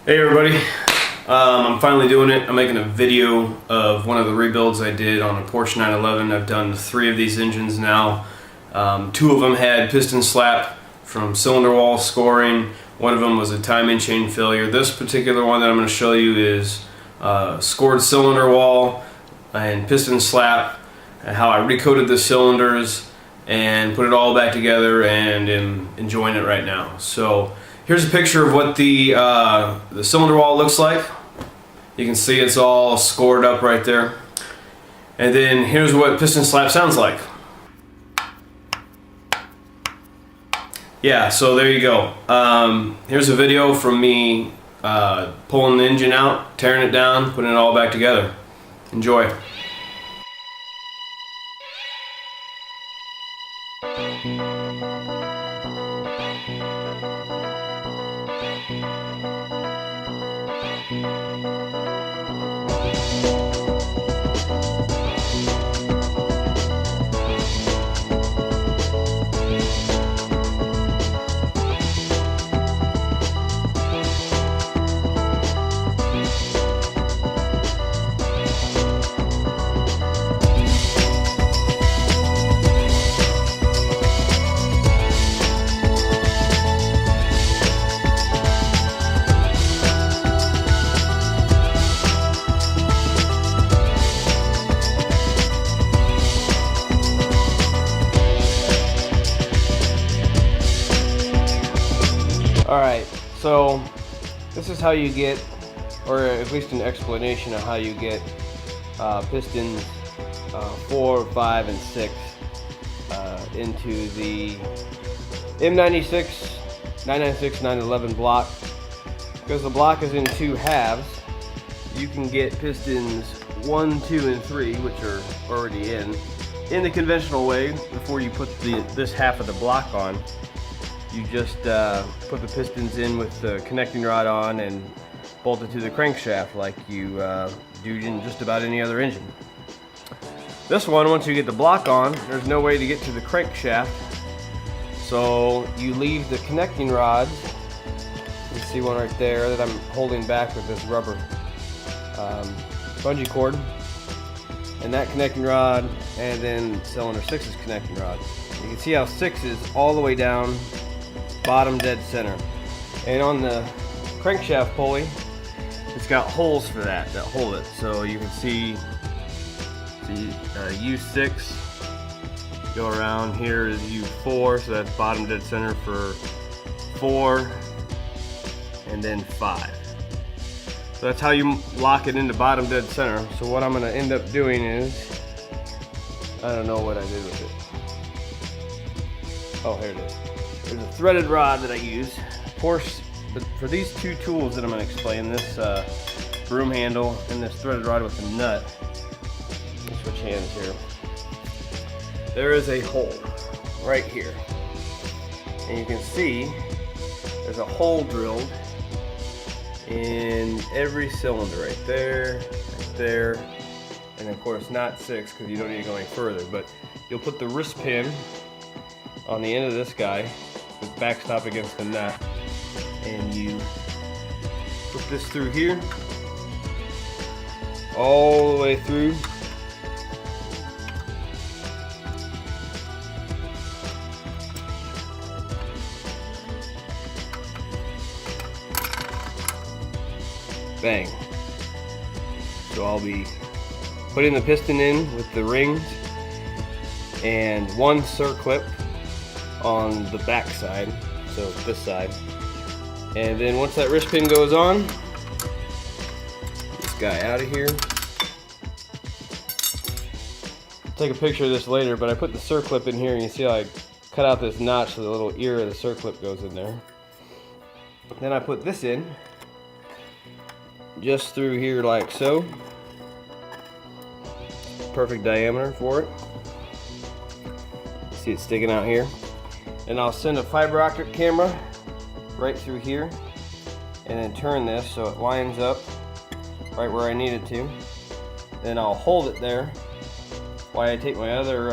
Hey everybody, I'm finally doing it. I'm making a video of one of the rebuilds I did on a Porsche 911. I've done 3 of these engines now. 2 of them had piston slap from cylinder wall scoring. One of them was a timing chain failure. This particular one that I'm going to show you is scored cylinder wall and piston slap, and how I recoated the cylinders and put it all back together and am enjoying it right now. So here's a picture of what the cylinder wall looks like. You can see it's all scored up right there. And then here's what piston slap sounds like. Yeah, so there you go. Here's a video from me pulling the engine out, tearing it down, putting it all back together. Enjoy. Alright, so this is how you get, or at least an explanation of how you get pistons 4, 5, and 6 into the M96, 996, 911 block. Because the block is in 2 halves, you can get pistons 1, 2, and 3, which are already in the conventional way. Before you put this half of the block on, you just put the pistons in with the connecting rod on and bolt it to the crankshaft like you do in just about any other engine. This one, once you get the block on, there's no way to get to the crankshaft, so you leave the connecting rods. You see one right there that I'm holding back with this rubber bungee cord, and that connecting rod, and then cylinder 6's connecting rod. You can see how 6 is all the way down, bottom dead center, and on the crankshaft pulley it's got holes for that hold it. So you can see the U6 go around. Here is U4, so that's bottom dead center for 4, and then 5. So that's how you lock it into bottom dead center. So what I'm going to end up doing is, I don't know what I did with it. Oh, here it is. There's a threaded rod that I use. Porsche, but for these 2 tools that I'm going to explain, this broom handle and this threaded rod with the nut. Let me switch hands here. There is a hole right here, and you can see there's a hole drilled in every cylinder, right there, and of course not 6 because you don't need to go any further. But you'll put the wrist pin on the end of this guy with backstop against the nut, and you put this through here, all the way through. Bang. So I'll be putting the piston in with the rings and 1 circlip on the back side, so this side. And then once that wrist pin goes on, this guy out of here. I'll take a picture of this later, but I put the circlip in here, and you see how I cut out this notch so the little ear of the circlip goes in there. Then I put this in just through here like so. Perfect diameter for it. See it sticking out here. And I'll send a fiber optic camera right through here, and then turn this so it lines up right where I need it to. Then I'll hold it there while I take my other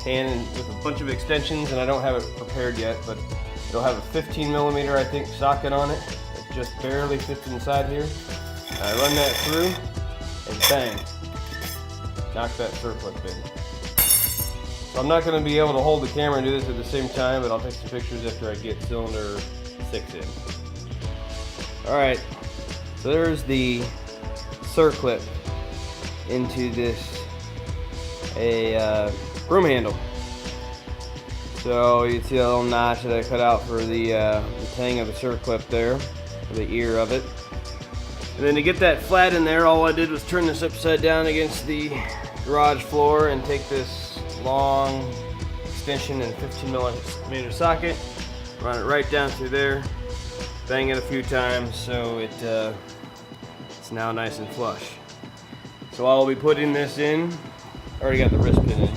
hand with a bunch of extensions, and I don't have it prepared yet, but it'll have a 15 millimeter I think socket on it. just barely fits inside here. I run that through, and bang, knock that circlip in. So I'm not going to be able to hold the camera and do this at the same time, but I'll take some pictures after I get cylinder 6 in. Alright, so there's the circlip into this broom handle. So you see a little notch that I cut out for the tang of the circlip there, for the ear of it. And then to get that flat in there, all I did was turn this upside down against the garage floor and take this long extension and 15mm socket, run it right down through there, bang it a few times so it's now nice and flush. So I'll be putting this in, already got the wrist pin in,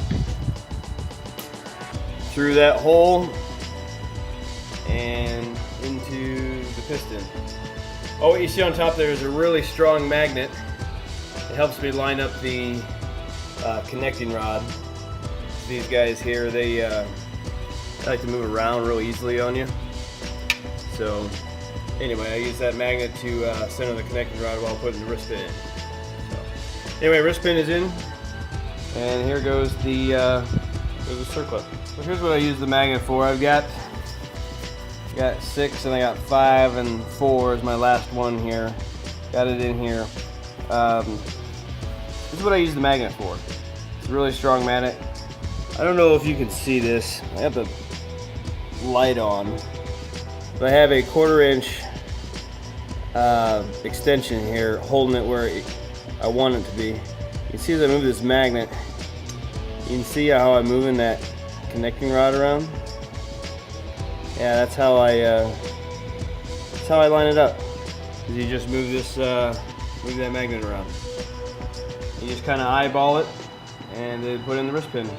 through that hole and into the piston. Oh, what you see on top there is a really strong magnet. It helps me line up the connecting rod. These guys here, they like to move around real easily on you. So anyway, I use that magnet to center the connecting rod while putting the wrist pin in. So, anyway, wrist pin is in, and here goes the circlip. So here's what I use the magnet for. I've got 6 and I got 5 and 4 is my last one here. Got it in here. This is what I use the magnet for. It's a really strong magnet. I don't know if you can see this. I have the light on. But I have a 1/4 inch extension here holding it where I want it to be. You can see as I move this magnet, you can see how I'm moving that connecting rod around. Yeah, that's how I line it up. Is you just move this, move that magnet around. You just kind of eyeball it, and then put in the wrist pin.